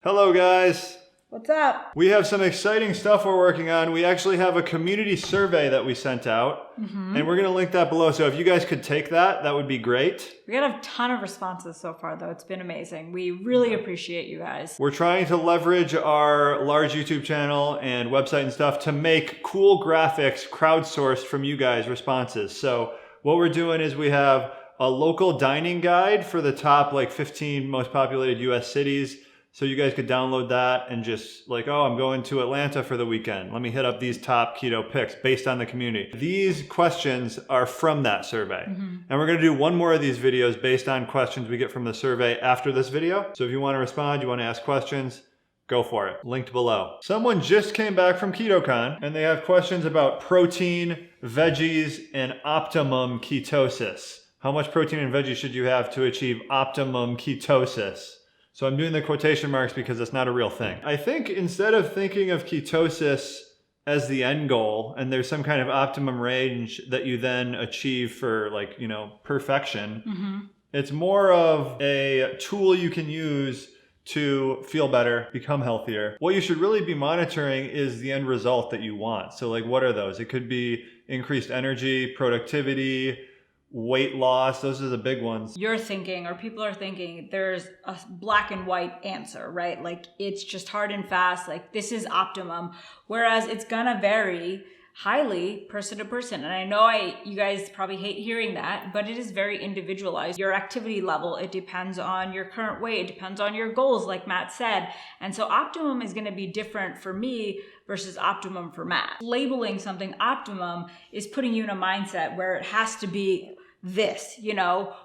Hello guys! What's up? We have some exciting stuff we're working on. We actually have a community survey that we sent out, and we're going to link that below. So if you guys could take that, that would be great. We got a ton of responses so far, though. It's been amazing. We really appreciate you guys. We're trying to leverage our large YouTube channel and website and stuff to make cool graphics crowdsourced from you guys' responses. So what we're doing is we have a local dining guide for the top 15 most populated US cities. So you guys could download that and just I'm going to Atlanta for the weekend. Let me hit up these top keto picks based on the community. These questions are from that survey. And we're gonna do one more of these videos based on questions we get from the survey after this video. So if you wanna respond, you wanna ask questions, go for it. Linked below. Someone just came back from KetoCon and they have questions about protein, veggies, and optimum ketosis. How much protein and veggies should you have to achieve optimum ketosis? So I'm doing the quotation marks because it's not a real thing. I think instead of thinking of ketosis as the end goal and there's some kind of optimum range that you then achieve for perfection, it's more of a tool you can use to feel better, become healthier. What you should really be monitoring is the end result that you want. So what are those? It could be increased energy, productivity, weight loss. Those are the big ones. You're thinking, or people are thinking, there's a black and white answer, right? It's just hard and fast, this is optimum. Whereas it's gonna vary highly person to person. And I know you guys probably hate hearing that, but it is very individualized. Your activity level, it depends on your current weight, it depends on your goals, like Matt said. And so optimum is gonna be different for me versus optimum for Matt. Labeling something optimum is putting you in a mindset where it has to be this,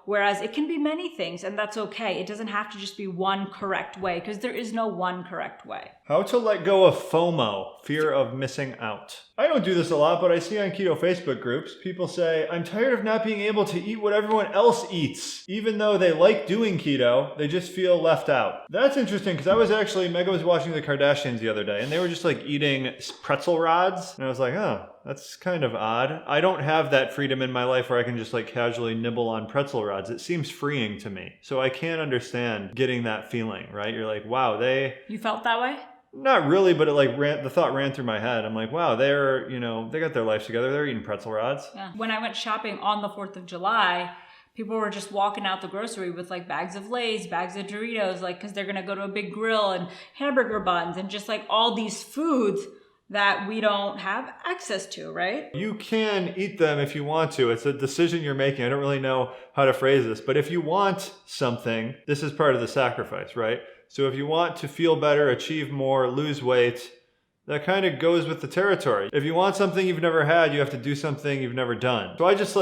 whereas it can be many things, and that's okay. It doesn't have to just be one correct way, because there is no one correct way. How to let go of FOMO, fear of missing out. I don't do this a lot, but I see on keto Facebook groups, people say, I'm tired of not being able to eat what everyone else eats. Even though they like doing keto, they just feel left out. That's interesting, because Meg was watching the Kardashians the other day, and they were just eating pretzel rods. And I was like, oh, that's kind of odd. I don't have that freedom in my life where I can just casually nibble on pretzel rods. It seems freeing to me. So I can't understand getting that feeling, right? You're like, wow, You felt that way? Not really, but the thought ran through my head. I'm like, wow, they're, they got their lives together. They're eating pretzel rods. Yeah. When I went shopping on the 4th of July, people were just walking out the grocery with bags of Lay's, bags of Doritos, because they're going to go to a big grill, and hamburger buns, and just all these foods that we don't have access to, right? You can eat them if you want to. It's a decision you're making. I don't really know how to phrase this, but if you want something, this is part of the sacrifice, right? So if you want to feel better, achieve more, lose weight, that kind of goes with the territory. If you want something you've never had, you have to do something you've never done. So I just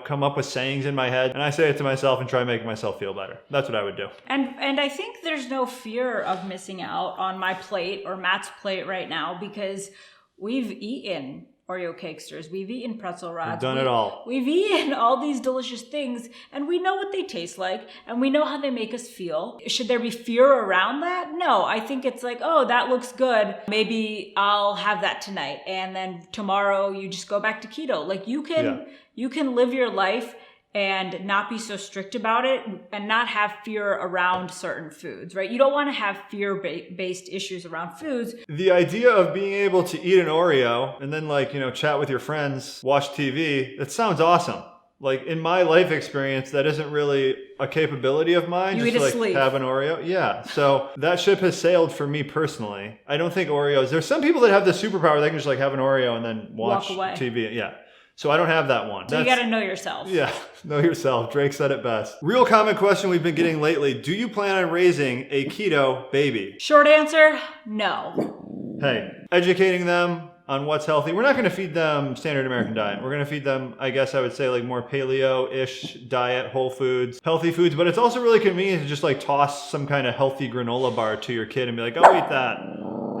come up with sayings in my head, and I say it to myself and try to make myself feel better. That's what I would do. And I think there's no fear of missing out on my plate or Matt's plate right now, because we've eaten Oreo cakesters, we've eaten pretzel rods. We've done it all. We've eaten all these delicious things, and we know what they taste like, and we know how they make us feel. Should there be fear around that? No, I think it's oh, that looks good. Maybe I'll have that tonight, and then tomorrow you just go back to keto. You can live your life and not be so strict about it, and not have fear around certain foods, right? You don't want to have fear-based issues around foods. The idea of being able to eat an Oreo and then chat with your friends, watch TV, that sounds awesome. In my life experience, that isn't really a capability of mine. You just sleep. Have an Oreo. Yeah. So that ship has sailed for me personally. I don't think Oreos, there's some people that have the superpower, they can just have an Oreo and then watch TV. Yeah. So I don't have that one. So you got to know yourself. Yeah, know yourself. Drake said it best. Real common question we've been getting lately. Do you plan on raising a keto baby? Short answer, no. Hey, educating them on what's healthy. We're not going to feed them standard American diet. We're going to feed them, I guess I would say, more paleo-ish diet, whole foods, healthy foods. But it's also really convenient to just toss some kind of healthy granola bar to your kid and be like, oh, eat that.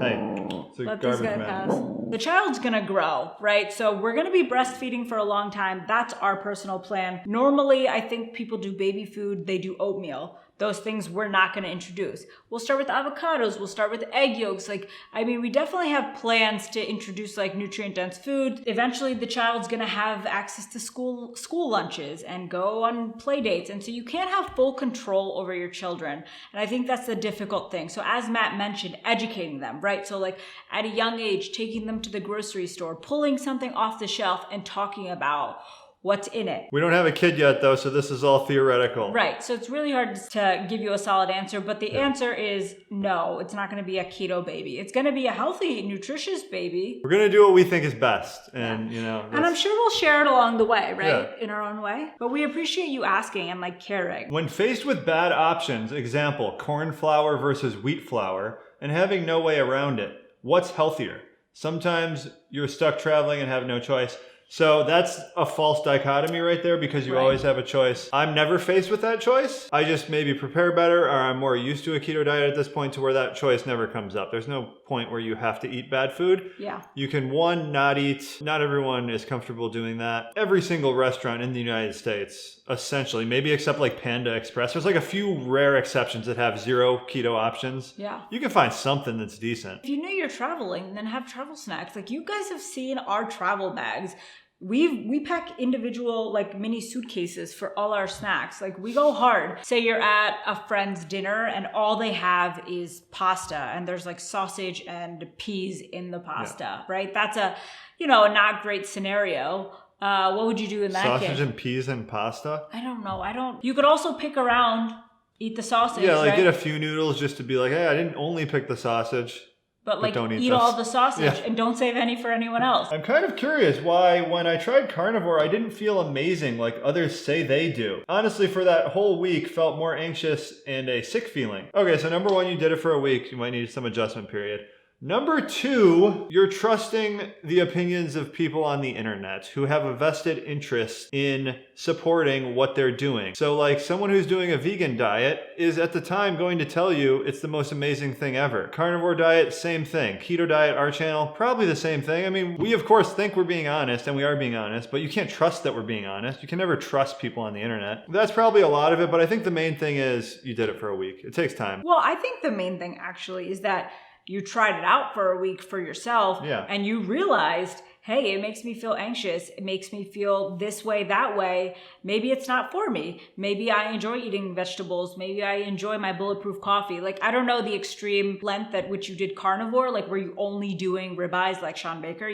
Hey, it's a Let these guys pass. The child's gonna grow, right? So we're gonna be breastfeeding for a long time. That's our personal plan. Normally, I think people do baby food, they do oatmeal. those things we're not going to introduce. We'll start with avocados. We'll start with egg yolks. We definitely have plans to introduce like nutrient dense food. Eventually the child's going to have access to school lunches and go on play dates. And so you can't have full control over your children. And I think that's the difficult thing. So as Matt mentioned, educating them, right? So like at a young age, taking them to the grocery store, pulling something off the shelf and talking about what's in it. We don't have a kid yet though, so this is all theoretical. Right. So it's really hard to give you a solid answer, but the answer is no, it's not going to be a keto baby. It's going to be a healthy, nutritious baby. We're going to do what we think is best. And, and I'm sure we'll share it along the way, right? In our own way. But we appreciate you asking and like caring. When faced with bad options, example, corn flour versus wheat flour, and having no way around it, what's healthier? Sometimes you're stuck traveling and have no choice. So that's a false dichotomy right there because you always have a choice. I'm never faced with that choice. I just maybe prepare better or I'm more used to a keto diet at this point to where that choice never comes up. There's no point where you have to eat bad food. Yeah. You can, one, not eat. Not everyone is comfortable doing that. Every single restaurant in the United States, essentially, maybe except like Panda Express, there's like a few rare exceptions that have 0 keto options. Yeah. You can find something that's decent. If you know you're traveling, then have travel snacks. Like you guys have seen our travel bags. We pack individual like mini suitcases for all our snacks. Like we go hard. Say you're at a friend's dinner and all they have is pasta and there's like sausage and peas in the pasta, right? That's a not great scenario. What would you do in that case? Sausage and peas and pasta? I don't know. You could also pick around, eat the sausage. Yeah, like right? get a few noodles just to be like, hey, I didn't only pick the sausage. But like don't eat all the sausage and don't save any for anyone else. I'm kind of curious why when I tried carnivore, I didn't feel amazing like others say they do. Honestly, for that whole week, felt more anxious and a sick feeling. Okay, so number 1, you did it for a week. You might need some adjustment period. Number 2, you're trusting the opinions of people on the internet who have a vested interest in supporting what they're doing. So like someone who's doing a vegan diet is at the time going to tell you it's the most amazing thing ever. Carnivore diet, same thing. Keto diet, our channel, probably the same thing. I mean, we of course think we're being honest and we are being honest, but you can't trust that we're being honest. You can never trust people on the internet. That's probably a lot of it, but I think the main thing is you did it for a week. It takes time. Well, I think the main thing actually is that you tried it out for a week for yourself and you realized, hey, it makes me feel anxious. It makes me feel this way, that way. Maybe it's not for me. Maybe I enjoy eating vegetables. Maybe I enjoy my bulletproof coffee. Like, I don't know the extreme length at which you did carnivore, like were you only doing ribeyes like Sean Baker,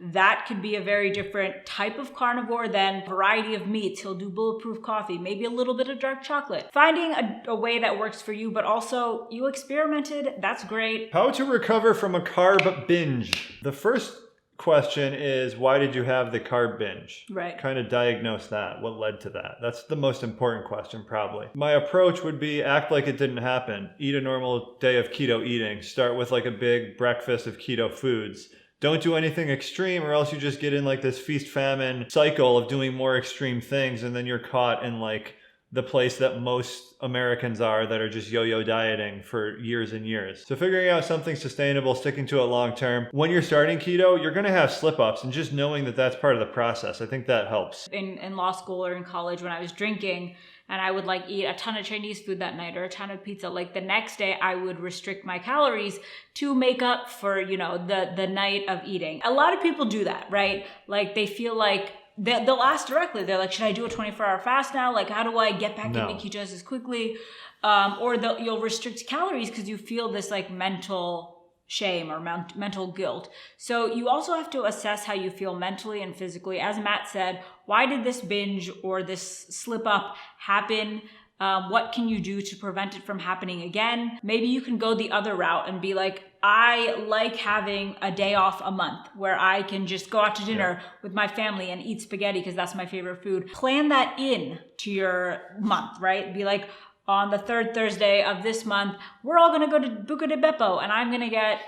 that could be a very different type of carnivore than variety of meats. He'll do bulletproof coffee, maybe a little bit of dark chocolate. Finding a way that works for you, but also you experimented, that's great. How to recover from a carb binge. The first question is, why did you have the carb binge? Right. Kind of diagnose that. What led to that? That's the most important question, probably. My approach would be act like it didn't happen. Eat a normal day of keto eating. Start with like a big breakfast of keto foods. Don't do anything extreme or else you just get in like this feast-famine cycle of doing more extreme things and then you're caught in like the place that most Americans are that are just yo-yo dieting for years and years. So figuring out something sustainable, sticking to it long term. When you're starting keto, you're gonna have slip-ups and just knowing that that's part of the process, I think that helps. In law school or in college when I was drinking and I would like eat a ton of Chinese food that night or a ton of pizza, like the next day I would restrict my calories to make up for, the night of eating. A lot of people do that, right? Like they feel like they'll ask directly. They're like, should I do a 24-hour fast now? Like, how do I get back into ketosis quickly? Or you'll restrict calories because you feel this like mental shame or mental guilt. So you also have to assess how you feel mentally and physically. As Matt said, why did this binge or this slip up happen? What can you do to prevent it from happening again? Maybe you can go the other route and be like, I like having a day off a month where I can just go out to dinner with my family and eat spaghetti because that's my favorite food. Plan that in to your month, right? Be like, on the 3rd Thursday of this month, we're all gonna go to Buca di Beppo and I'm gonna get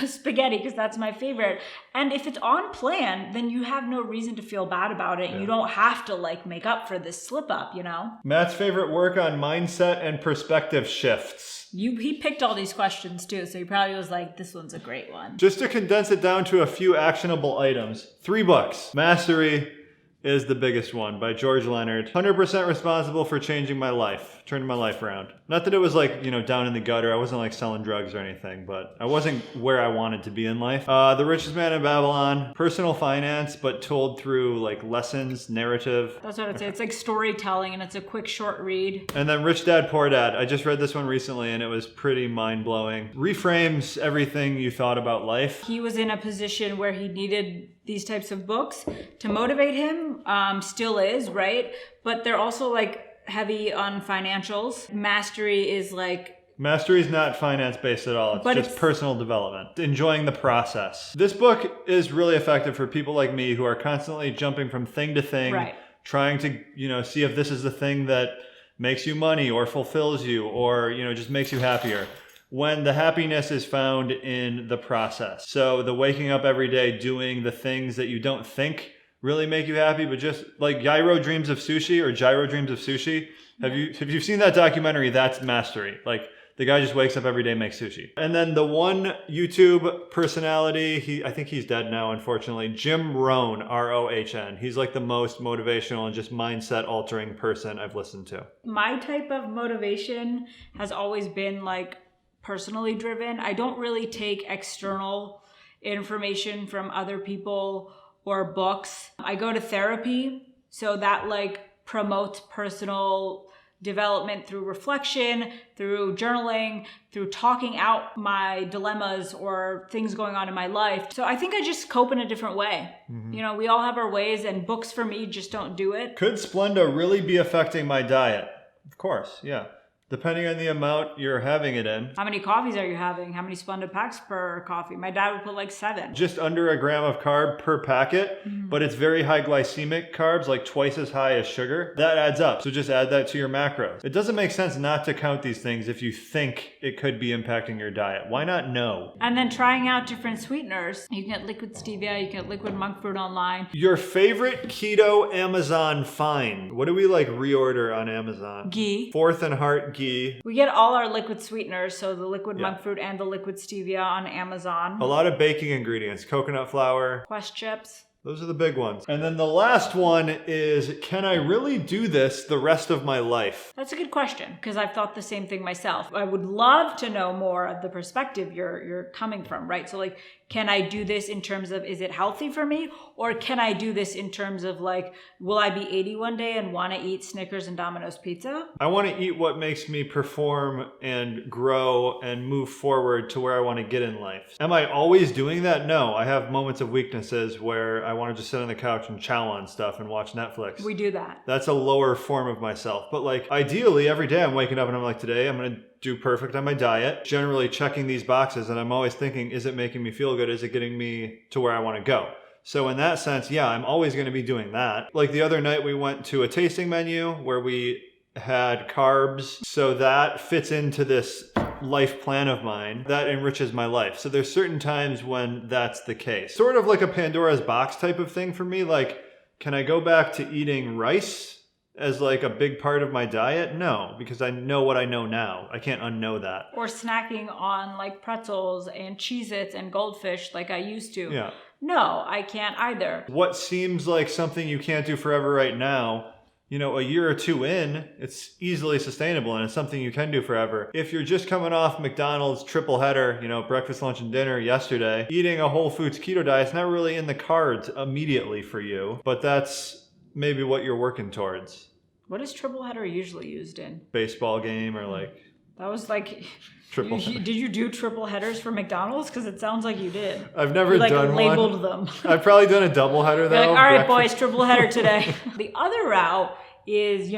spaghetti because that's my favorite. And if it's on plan, then you have no reason to feel bad about it. You don't have to like make up for this slip up, Matt's favorite work on mindset and perspective shifts. He picked all these questions too, so he probably was like, this one's a great one. Just to condense it down to a few actionable items. 3 books. Mastery, is the biggest one by George Leonard. 100% responsible for changing my life, turning my life around. Not that it was like, down in the gutter. I wasn't like selling drugs or anything, but I wasn't where I wanted to be in life. The Richest Man in Babylon, personal finance, but told through like lessons, narrative. That's what I'd say. It's like storytelling and it's a quick, short read. And then Rich Dad, Poor Dad. I just read this one recently and it was pretty mind-blowing. Reframes everything you thought about life. He was in a position where he needed these types of books to motivate him, still is, right? But they're also like heavy on financials. Mastery is not finance-based at all. It's just personal development. Enjoying the process. This book is really effective for people like me who are constantly jumping from thing to thing, right, trying to, see if this is the thing that makes you money or fulfills you or, just makes you happier. When the happiness is found in the process. So the waking up every day, doing the things that you don't think really make you happy, but just like Gyro Dreams of Sushi. Have you seen that documentary? That's mastery. Like the guy just wakes up every day, makes sushi. And then the one YouTube personality, I think he's dead now, unfortunately, Jim Rohn, R-O-H-N. He's like the most motivational and just mindset altering person I've listened to. My type of motivation has always been like personally driven. I don't really take external information from other people or books. I go to therapy, so that like promotes personal development through reflection, through journaling, through talking out my dilemmas or things going on in my life. So I think I just cope in a different way. Mm-hmm. We all have our ways and books for me just don't do it. Could Splenda really be affecting my diet? Of course, yeah. Depending on the amount you're having it in. How many coffees are you having? How many Splenda packs per coffee? My dad would put like 7. Just under a gram of carb per packet, but it's very high glycemic carbs, like twice as high as sugar. That adds up. So just add that to your macros. It doesn't make sense not to count these things if you think it could be impacting your diet. Why not know? And then trying out different sweeteners. You can get liquid stevia, you can get liquid monk fruit online. Your favorite keto Amazon find. What do we like reorder on Amazon? Ghee. Fourth and Heart ghee. We get all our liquid sweeteners, so the liquid monk fruit and the liquid stevia on Amazon. A lot of baking ingredients, coconut flour. Quest chips. Those are the big ones. And then the last one is, can I really do this the rest of my life? That's a good question, because I've thought the same thing myself. I would love to know more of the perspective you're coming from, right? So like, can I do this in terms of, is it healthy for me? Or can I do this in terms of like, will I be 80 one day and want to eat Snickers and Domino's pizza? I want to eat what makes me perform and grow and move forward to where I want to get in life. Am I always doing that? No, I have moments of weaknesses where I want to just sit on the couch and chow on stuff and watch Netflix. We do that. That's a lower form of myself. But like, ideally, every day I'm waking up and I'm like, today I'm going to do perfect on my diet, generally checking these boxes. And I'm always thinking, is it making me feel good? Is it getting me to where I want to go? So in that sense, yeah, I'm always going to be doing that. Like the other night we went to a tasting menu where we had carbs. So that fits into this life plan of mine that enriches my life. So there's certain times when that's the case. Sort of like a Pandora's box type of thing for me. Like, can I go back to eating rice as like a big part of my diet? No, because I know what I know now. I can't unknow that. Or snacking on like pretzels and Cheez-Its and Goldfish like I used to. Yeah. No, I can't either. What seems like something you can't do forever right now, a year or two in, it's easily sustainable and it's something you can do forever. If you're just coming off McDonald's triple header, breakfast, lunch, and dinner yesterday, eating a whole foods keto diet is not really in the cards immediately for you, but that's maybe what you're working towards. What is triple header usually used in? Baseball game or like... That was like... Triple header. Did you do triple headers for McDonald's? Because it sounds like you did. I've never done one. Labeled them. I've probably done a double header though. You're like, all right, boys, triple header today. The other route is,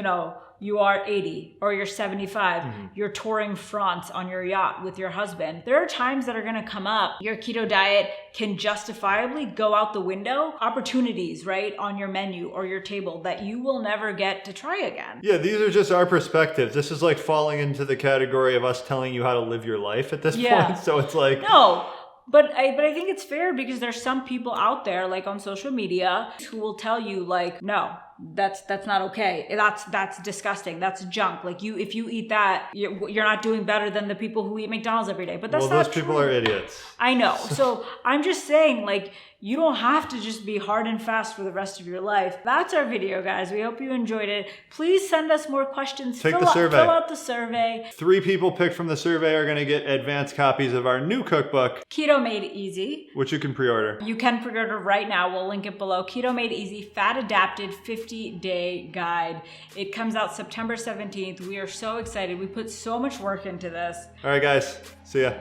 you are 80 or you're 75. Mm-hmm. You're touring France on your yacht with your husband. There are times that are going to come up. Your keto diet can justifiably go out the window. Opportunities, right, on your menu or your table that you will never get to try again. Yeah, these are just our perspectives. This is like falling into the category of us telling you how to live your life at this point. So it's like... No. But I think it's fair because there's some people out there, like on social media, who will tell you like, no, That's not okay. That's disgusting. That's junk. Like if you eat that, you're not doing better than the people who eat McDonald's every day. But that's well, not those people true. are idiots. I know. So I'm just saying, like, you don't have to just be hard and fast for the rest of your life. That's our video, guys. We hope you enjoyed it. Please send us more questions. Take the survey. Fill out the survey. 3 people picked from the survey are going to get advanced copies of our new cookbook, Keto Made Easy, which you can pre-order. You can pre-order right now. We'll link it below. Keto Made Easy, Fat Adapted 50-Day Guide. It comes out September 17th. We are so excited. We put so much work into this. All right, guys. See ya.